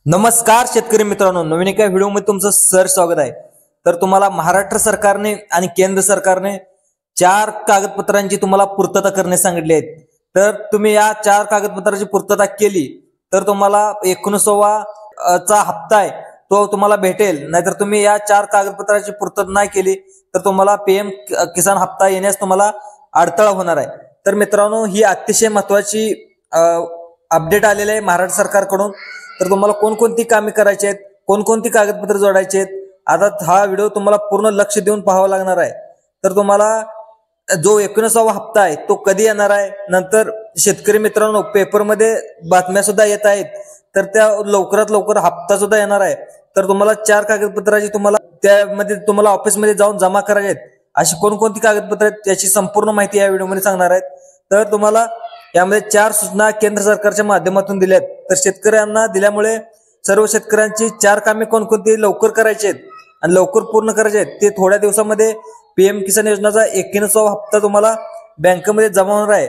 नमस्कार शेतकरी मित्रांनो, नवीन एका व्हिडिओमध्ये तुमचं सर स्वागत आहे। तर तुम्हाला महाराष्ट्र सरकारने आणि केंद्र सरकारने 4 कागदपत्रांची तुम्हाला पूर्तता करणे सांगितले आहेत। तर तुम्ही या 4 कागदपत्रांची पूर्तता केली तर तुम्हाला 19वा चा हप्ता आहे तो तुम्हाला भेटेल। नाहीतर तुम्ही या 4 कागदपत्रांची पूर्तता नाही केली तर तुम्हाला पीएम किसान हप्ता येण्यास तुम्हाला अडथळा होणार आहे। तर मित्रांनो, ही अतिशय महत्त्वाची अपडेट आलेली आहे महाराष्ट्र सरकारकडून। तर तुम्हाला कोणकोणती कामे करायची आहेत, कोणकोणती कागदपत्रे जोडायची आहेत, आता हा व्हिडिओ तुम्हाला पूर्ण लक्ष देऊन पाहावा लागणार आहे। तर तुम्हाला जो 19वा हप्ता आहे तो कधी येणार आहे, नंतर शेतकरी मित्रांनो पेपरमध्ये बातम्या सुद्धा येत आहेत, तर त्या लवकरात लवकर हप्ता सुद्धा येणार आहे। तर तुम्हाला 4 कागदपत्राची तुम्हाला त्यामध्ये तुम्हाला ऑफिसमध्ये जाऊन जमा करायचे आहेत। अशी कोणकोणती कागदपत्रे आहेत याची संपूर्ण माहिती या व्हिडिओमध्ये सांगणार आहेत। तर तुम्हाला यामध्ये 4 सूचना केंद्र सरकारच्या माध्यमातून दिल्यात। तर शेतकऱ्यांना दिल्यामुळे सर्व शेतकऱ्यांची 4 कामे कोणकोणती लवकर करायची आहेत आणि लवकर पूर्ण करायचे आहेत। ते थोड्या दिवसामध्ये पीएम किसान योजनेचा 91वा हप्ता तुम्हाला बँकेमध्ये जमा होणार आहे।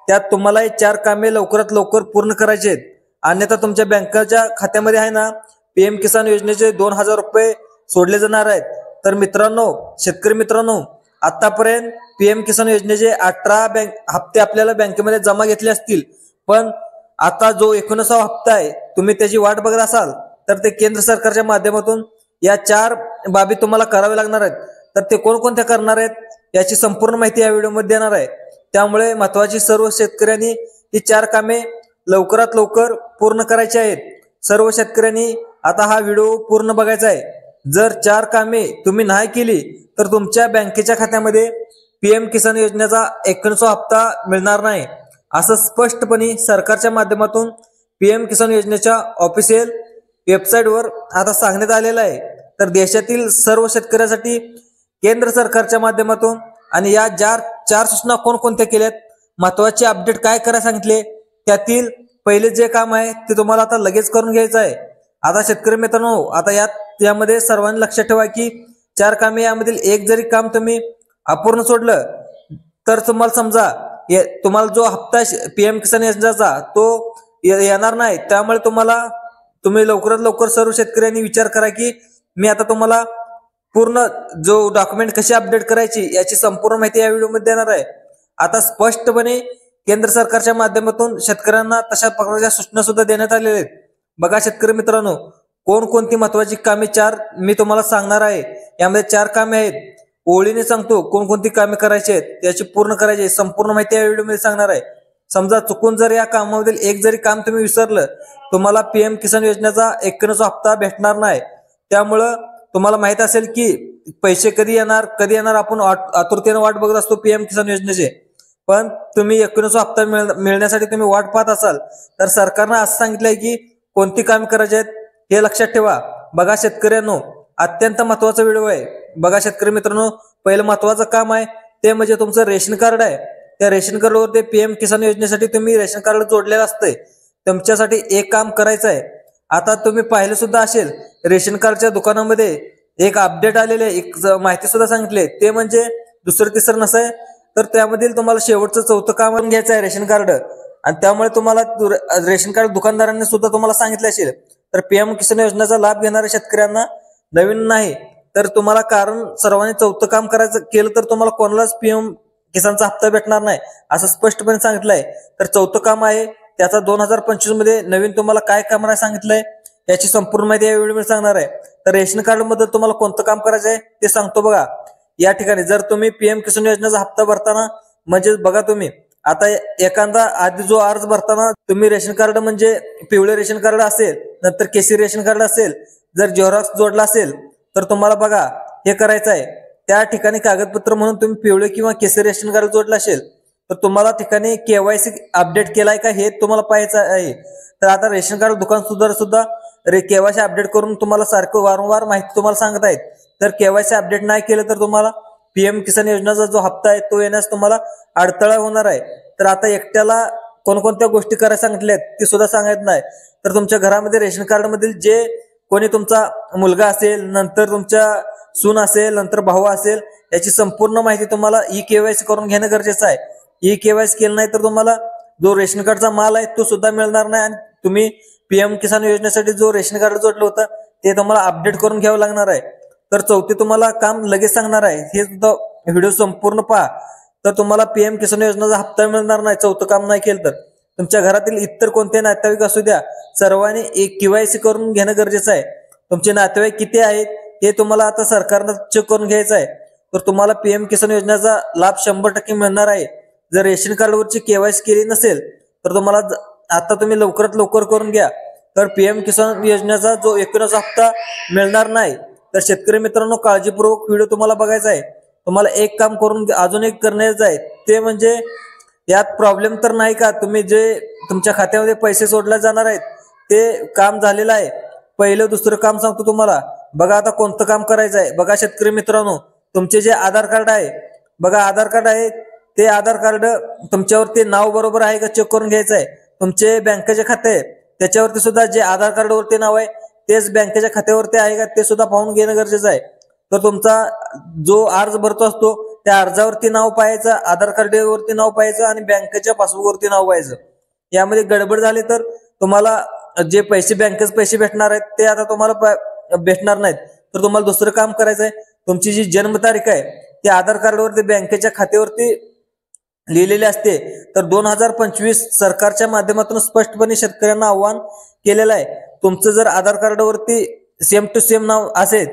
त्यात तुम्हाला हे 4 कामे लवकरात लवकर पूर्ण करायची आहेत, अन्यथा तुमच्या बँकेच्या खात्यामध्ये आहे ना पीएम किसान योजनेचे 2000 रुपये सोडले जाणार आहेत। तर मित्रांनो, शेतकरी मित्रांनो, आतापर्यंत पीएम किसान योजनेचे 18 हप्ते आपल्याला बँकेमध्ये जमा घेतले असतील, पण आता जो 19वा हप्ता आहे तुम्ही त्याची वाट बघत असाल तर ते केंद्र सरकारच्या माध्यमातून या 4 बाबी तुम्हाला करावे लागणार आहेत। तर ते कोणकोणत्या करणार आहेत याची संपूर्ण माहिती या व्हिडिओमध्ये देणार आहे। त्यामुळे महत्त्वाची सर्व शेतकऱ्यांनी ही 4 कामे लवकरात लवकर पूर्ण करायची आहेत। सर्व शेतकऱ्यांनी आता हा व्हिडिओ पूर्ण बघायचा आहे। जर 4 कामे तुम्ही नाही केली तर तुमच्या बँकेच्या खात्यामध्ये पीएम किसान योजनेचा 91वा हप्ता मिळणार नाही, असं स्पष्टपणे सरकारच्या माध्यमातून पीएम किसान योजनेच्या ऑफिशियल वेबसाईटवर आता सांगण्यात आलेलं आहे। तर देशातील सर्व शेतकऱ्यांसाठी केंद्र सरकारच्या माध्यमातून आणि या 4 सूचना कोणकोणत्या केल्यात, महत्त्वाचे अपडेट काय करायला सांगितले, त्यातील पहिले जे काम आहे ते तुम्हाला आता लगेच करून घ्यायचं आहे। आता शेतकरी मित्रांनो, आता यामध्ये सर्वांनी लक्षात ठेवा की 4 कामे यामधील एक जरी काम तुम्ही अपूर्ण सोडलं तर तुम्हाला समजा तुम्हाला जो हप्ता पीएम किसान योजनेचा तो येणार नाही। त्यामुळे तुम्ही लवकरात लवकर सर्व शेतकऱ्यांनी विचार करा की मी आता तुम्हाला पूर्ण जो डॉक्युमेंट कशी अपडेट करायची याची संपूर्ण माहिती या व्हिडिओमध्ये देणार आहे। आता स्पष्टपणे केंद्र सरकारच्या माध्यमातून शेतकऱ्यांना तशा प्रकारच्या सूचना सुद्धा देण्यात आलेल्या आहेत। बघा शेतकरी मित्रांनो, कोणकोणती महत्त्वाची कामे 4 मी तुम्हाला सांगणार आहे। यामध्ये 4 कामे आहेत, ओळीने सांगतो कोणकोणती कामे करायची आहेत याची पूर्ण करायची संपूर्ण माहिती या व्हिडिओमध्ये सांगणार आहे। समजा चुकून जर या कामामधील एक जरी काम तुम्ही विसरलं, तुम्हाला पीएम किसान योजनेचा 91वा हप्ता भेटणार नाही। त्यामुळं तुम्हाला माहित असेल की पैसे कधी येणार आपण आतुरतेने वाट बघत असतो पीएम किसान योजनेचे, पण तुम्ही 91वा हप्ता मिळण्यासाठी तुम्ही वाट पाहत असाल तर सरकारने असं सांगितलंय की कोणती कामे करायची आहेत हे लक्षात ठेवा। बघा शेतकऱ्यांनो, अत्यंत महत्त्वाचा व्हिडिओ आहे। बघा शेतकरी मित्रांनो, पहिलं महत्त्वाचं काम आहे ते म्हणजे तुमचं रेशन कार्ड आहे। त्या रेशन कार्डवर ते पीएम किसान योजनेसाठी तुम्ही रेशन कार्ड जोडलेलं असतंय, तुमच्यासाठी एक काम करायचं आहे। आता तुम्ही पाहिलं सुद्धा असेल, रेशन कार्डच्या दुकानामध्ये एक अपडेट आलेले एक माहिती सुद्धा सांगितली, ते म्हणजे दुसरं तिसरं नसं तर त्यामधील तुम्हाला शेवटचं 4थं काम घ्यायचं आहे रेशन कार्ड। आणि त्यामुळे तुम्हाला रेशन कार्ड दुकानदारांनी सुद्धा तुम्हाला सांगितलं असेल, तर पीएम किसान योजनेचा लाभ घेणाऱ्या शेतकऱ्यांना नवीन नाही तर तुम्हाला, कारण सर्वांनी 4थं काम करायचं केलं तर तुम्हाला कोणालाच पीएम किसानचा हप्ता भेटणार नाही असं स्पष्टपणे सांगितलंय। तर 4थं काम आहे त्याचा 2025 मध्ये नवीन तुम्हाला काय काम करायला सांगितलंय याची संपूर्ण माहिती या व्हिडिओमध्ये सांगणार आहे। तर रेशन कार्ड मध्ये तुम्हाला कोणतं काम करायचं आहे ते सांगतो। बघा या ठिकाणी जर तुम्ही पीएम किसान योजनेचा हप्ता भरताना, म्हणजे बघा तुम्ही आता एखादा आधी जो अर्ज भरताना तुम्ही रेशन कार्ड म्हणजे पिवळे रेशन कार्ड असेल, नंतर केसरी रेशन कार्ड असेल, जर झेरॉक्स जोडला असेल तर तुम्हाला बघा हे करायचं आहे। त्या ठिकाणी कागदपत्र म्हणून तुम्ही पिवळे किंवा केसरी रेशन कार्ड जोडलं असेल तर तुम्हाला ठिकाणी केवायसी अपडेट केलाय का हे तुम्हाला पाहायचं आहे। तर आता रेशन कार्ड दुकान सुद्धा केवायसी अपडेट करून तुम्हाला सारखं वारंवार माहिती तुम्हाला सांगत आहेत। तर केवायसी अपडेट नाही केलं तर तुम्हाला पीएम किसान योजनेचा जो हप्ता आहे तो येण्यास तुम्हाला अडथळा होणार आहे। तर आता एकट्याला कोणकोणत्या गोष्टी करायला सांगितल्या आहेत ते सुद्धा सांगत नाही। तर तुमच्या घरामध्ये रेशन कार्ड मधील जे कोणी तुमचा मुलगा असेल, नंतर तुमच्या सून असेल, नंतर भाऊ असेल, याची संपूर्ण माहिती तुम्हाला केवायसी करून घेणं गरजेचं आहे। केवायसी केलं नाही तर तुम्हाला जो रेशन कार्डचा माल आहे तो सुद्धा मिळणार नाही आणि तुम्ही पीएम किसान योजनेसाठी जो रेशन कार्ड जोडलं होतं ते तुम्हाला अपडेट करून घ्यावं लागणार आहे। तर चौथे तुम्हाला काम लगेच सांगणार आहे, हे सुद्धा व्हिडिओ संपूर्ण पहा। तर तुम्हाला पीएम किसान योजनेचा हप्ता मिळणार नाही चौथं काम नाही केलं तर। तुमच्या घरातील इतर कोणते नातेवाईक असू द्या, सर्वांनी एक केवायसी करून घेणं गरजेचं आहे। तुमचे नातेवाईक किती आहेत हे तुम्हाला आता सरकारनं चेक करून घ्यायचं आहे। तर तुम्हाला पीएम किसान योजनेचा लाभ 100% मिळणार आहे। जर रेशन कार्डवरची केवायसी केली नसेल तर तुम्हाला आता तुम्ही लवकरात लवकर करून घ्या। तर पीएम किसान योजनेचा जो एकूणच हप्ता मिळणार नाही। तर शेतकरी मित्रांनो, काळजीपूर्वक व्हिडिओ तुम्हाला बघायचा आहे। तुम्हाला एक काम करून अजून एक करण्याचं आहे, ते म्हणजे यात प्रॉब्लेम तर नाही का, तुम्ही जे तुमच्या खात्यामध्ये पैसे सोडले जाणार आहेत ते काम झालेलं आहे। पहिलं दुसरं काम सांगतो तुम्हाला, बघा आता कोणतं काम करायचं आहे। बघा शेतकरी मित्रांनो, तुमचे जे आधार कार्ड आहे, बघा आधार कार्ड आहे, ते आधार कार्ड तुमच्यावरती नाव बरोबर आहे का चेक करून घ्यायचं आहे। तुमचे बँकेचे खाते आहे त्याच्यावरती सुद्धा जे आधार कार्ड वरती नाव आहे तेच बँकेच्या खात्यावरती आहे का ते सुद्धा पाहून घेणं गरजेचं आहे। तर तुमचा जो अर्ज भरतो असतो त्या अर्जावरती नाव पाहायचं, आधार कार्ड वरती नाव पाहायचं आणि बँकेच्या पासबुक वरती नाव पाहायचं। यामध्ये गडबड झाली तर तुम्हाला जे बँकेचे पैसे भेटणार आहेत ते आता तुम्हाला भेटणार नाहीत। तर तुम्हाला दुसरं काम करायचं आहे, तुमची जी जन्मतारीख आहे ती आधार कार्ड वरती बँकेच्या खात्यावरती लिहिलेली असते। तर 2025 सरकारच्या माध्यमातून स्पष्टपणे शेतकऱ्यांना आव्हान केलेलं आहे, तुमचं जर आधार कार्ड वरती सेम टू सेम नाव असेल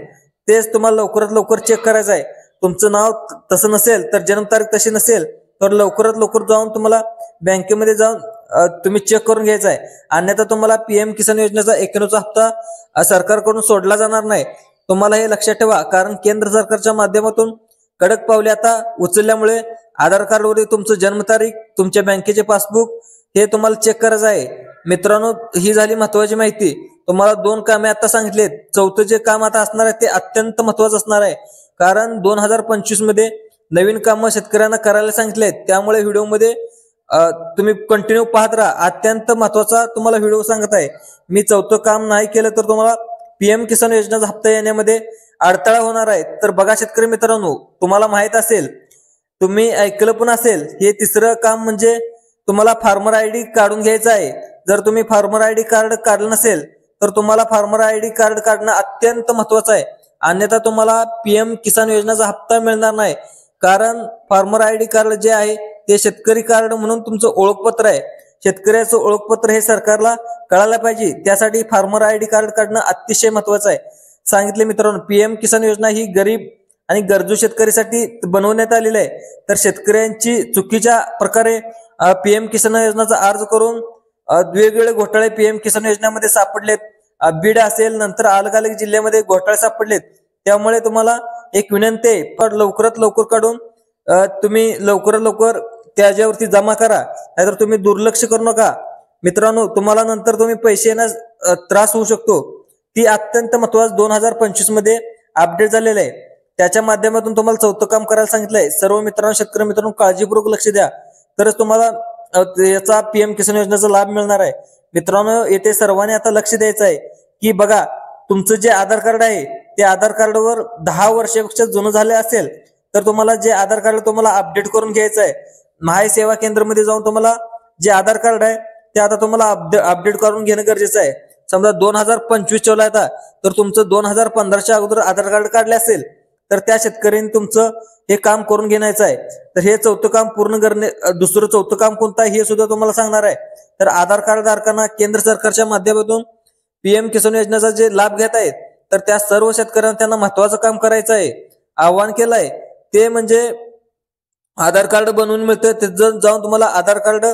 तेच तुम्हाला लवकरात लवकर चेक करायचं आहे। तुमचं नाव तसं नसेल, तर जन्मतारीख तशी नसेल तर लवकरात लवकर जाऊन तुम्हाला बँकेमध्ये जाऊन तुम्ही चेक करून घ्यायचं आहे। अन्यथा तुम्हाला पीएम किसान योजनेचा एकूणचा हप्ता सरकारकडून सोडला जाणार नाही। तुम्हाला हे लक्षात ठेवा, कारण केंद्र सरकारच्या माध्यमातून कडक पावले आता उचलल्यामुळे आधार कार्डवरील तुमचं जन्मतारीख, तुमच्या बँकेचे पासबुक हे तुम्हाला चेक करायचं आहे। मित्रांनो, ही झाली महत्वाची माहिती। तुम्हाला 2 कामे आता सांगितलेत, चौथं जे काम आता असणार आहे ते अत्यंत महत्वाचं असणार आहे, कारण 2025 मध्ये नवीन कामं शेतकऱ्यांना करायला सांगितलेत। त्यामुळे व्हिडिओमध्ये तुम्ही कंटिन्यू पाहत राहा, अत्यंत महत्वाचा तुम्हाला व्हिडिओ सांगत आहे। मी चौथं काम नाही केलं तर तुम्हाला पीएम किसान योजनेचा हप्ता येण्यामध्ये अडथळा होणार आहे। तर बघा शेतकरी मित्रांनो, तुम्हाला माहित असेल, तुम्ही ऐकलं पण असेल, हे तिसरं काम म्हणजे तुम्हाला फार्मर आयडी काढून घ्यायचं आहे। जर तुम्ही फार्मर आयडी कार्ड काढलं नसेल तर तुम्हाला फार्मर आयडी कार्ड काढणं अत्यंत महत्वाचं आहे, अन्यथा तुम्हाला पीएम किसान योजनेचा हप्ता मिळणार नाही। कारण फार्मर आयडी कार्ड जे आहे ते शेतकरी कार्ड म्हणून तुमचं ओळखपत्र आहे। शेतकऱ्याचं ओळखपत्र हे सरकारला कळायला पाहिजे, त्यासाठी फार्मर आयडी कार्ड काढणं अतिशय महत्वाचं आहे। सांगितले मित्रांनो, पीएम किसान योजना ही गरीब आणि गरजू शेतकऱ्यासाठी बनवण्यात आलेली आहे। तर शेतकऱ्यांची चुकीच्या प्रकारे पीएम किसान योजनेचा अर्ज करून वेगवेगळे घोटाळे पीएम किसान योजनेमध्ये सापडलेत। बीड असेल, नंतर अलग-अलग जिल्ह्यामध्ये घोटाळे सापडलेत। त्यामुळे तुम्हाला एक विनंती आहे, पण लवकरात लवकर काढून तुम्ही लवकरात लवकर त्याच्यावरती जमा करा, नाहीतर तुम्ही दुर्लक्ष करू नका। मित्रांनो, तुम्हाला नंतर तुम्ही पैसे येण्यास त्रास होऊ शकतो। ती अत्यंत महत्वाचं 2025 मध्ये अपडेट झालेलं आहे, त्याच्या माध्यमातून तुम्हाला चौथं काम करायला सांगितलंय। सर्व मित्रांनो, शेतकरी मित्रांनो, काळजीपूर्वक लक्ष द्या, तरच तुम्हाला याचा पीएम किसान योजनेचा लाभ मिळणार आहे। मित्रांनो, येथे सर्वांनी आता लक्ष द्यायचं आहे की बघा, तुमचं जे आधार कार्ड आहे ते आधार कार्डवर 10 वर्षापेक्षा जुनं झाले असेल तर तुम्हाला जे आधार कार्ड तुम्हाला अपडेट करून घ्यायचं आहे। महाई सेवा केंद्रामध्ये जाऊन तुम्हाला जे आधार कार्ड आहे ते आता तुम्हाला अपडेट करून घेणं गरजेचं आहे। समजा 2025 चालू आहे आता, तर तुमचं 2015च्या अगोदर आधार कार्ड काढले असेल तर त्या शेतकऱ्यांनी तुमचं हे काम करून घेण्याचं आहे। तर हे चौथं काम पूर्ण करणे, दुसरं चौथं काम कोणतं आहे हे सुद्धा तुम्हाला सांगणार आहे। तर आधार कार्ड धारकांना केंद्र सरकारच्या माध्यमातून पीएम किसान योजनेचा जे लाभ घेत आहेत तर त्या सर्व शेतकऱ्यांना त्यांना महत्वाचं काम करायचं आहे, आव्हान केलंय, ते म्हणजे आधार कार्ड बनवून मिळतं, तिथं जाऊन तुम्हाला आधार कार्ड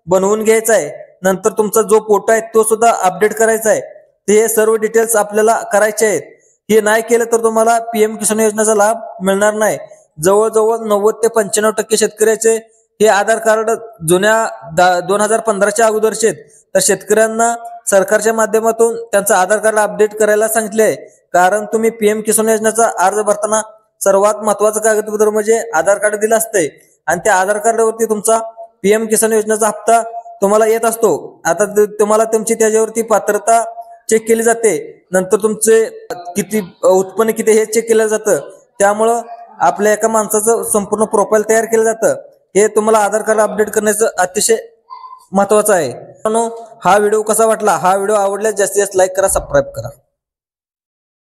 बनवून घ्यायचं आहे। नंतर तुमचा जो फोटो आहे तो सुद्धा अपडेट करायचा आहे। हे सर्व डिटेल्स आपल्याला करायचे आहेत। हे नाही केलं तर तुम्हाला पीएम किसान योजनेचा लाभ मिळणार नाही। जवळजवळ 90 ते 95% शेतकऱ्याचे हे आधार कार्ड जुन्या 2015च्या अगोदरचे आहेत। तर शेतकऱ्यांना सरकारच्या माध्यमातून त्यांचं आधार कार्ड अपडेट करायला सांगितले आहे, कारण तुम्ही पीएम किसान योजनेचा अर्ज भरताना सर्वात महत्वाचं कागदपत्र म्हणजे आधार कार्ड दिलं असतंय, आणि त्या आधार कार्डावरती तुमचा पीएम किसान योजनेचा हप्ता तुम्हाला येत असतो। आता तुम्हाला तुमची त्याच्यावरती पात्रता चेक केली जाते, नंतर तुमचे किती उत्पन्न किती हे चेक केलं जातं। त्यामुळं आपल्या एका माणसाचं संपूर्ण प्रोफाईल तयार केलं जातं। हे तुम्हाला आधार कार्ड अपडेट करण्याचं अतिशय महत्वाचा आहे. मित्रांनो, हा व्हिडिओ कसा वाटला? हा व्हिडिओ आवडल्यास जास्तीत जास्त लाईक करा, सबस्क्राईब करा.